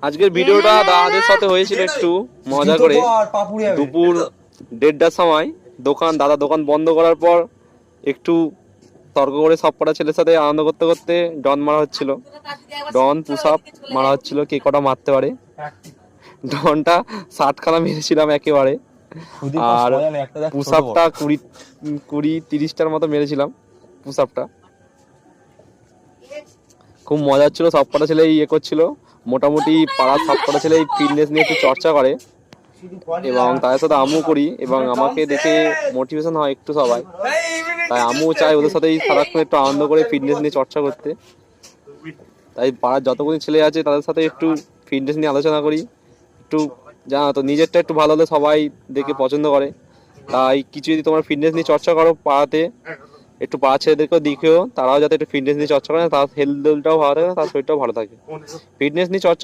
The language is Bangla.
আজকের ভিডিওটা দাদাদের সাথে হয়েছিল একটু মজা করে। দুপুর 1:30টার সময় দাদা দোকান বন্ধ করার পর একটু তর্ক করে সব কটা ছেলের সাথে আনন্দ করতে করতে ডন মারা হচ্ছিল। ডন পুশ আপ মারা হচ্ছিল, কে কটা মারতে পারে। ডনটা 60খানা মেরেছিলাম একেবারে, আর পুশ আপটা 20-30টার মতো মেরেছিলাম পুশ আপটা। খুব মজা হচ্ছিল, সব কটা ছেলে করছিল। মোটামুটি পাড়ার সব কটা ছেলে এই ফিটনেস নিয়ে একটু চর্চা করে এবং তাদের সাথে আমিও করি এবং আমাকে দেখে মোটিভেশন হয় একটু সবাই, তাই আমিও চাই ওদের সাথে সারাক্ষণ একটু আনন্দ করে ফিটনেস নিয়ে চর্চা করতে। তাই পাড়ার যতগুলি ছেলে আছে তাদের সাথে একটু ফিটনেস নিয়ে আলোচনা করি। একটু জানো তো, নিজেরটা একটু ভালো হলে সবাই দেখে পছন্দ করে। তাই কিছু যদি তোমরা ফিটনেস নিয়ে চর্চা করো পাড়াতে, একটু পাড়ার ছেলেদেরকেও দেখেও তারাও যাতে একটু ফিটনেস নিয়ে চর্চা করে, তার হেলথটাও ভালো থাকে, তার শরীরটাও ভালো থাকে। ফিটনেস নিয়ে চর্চা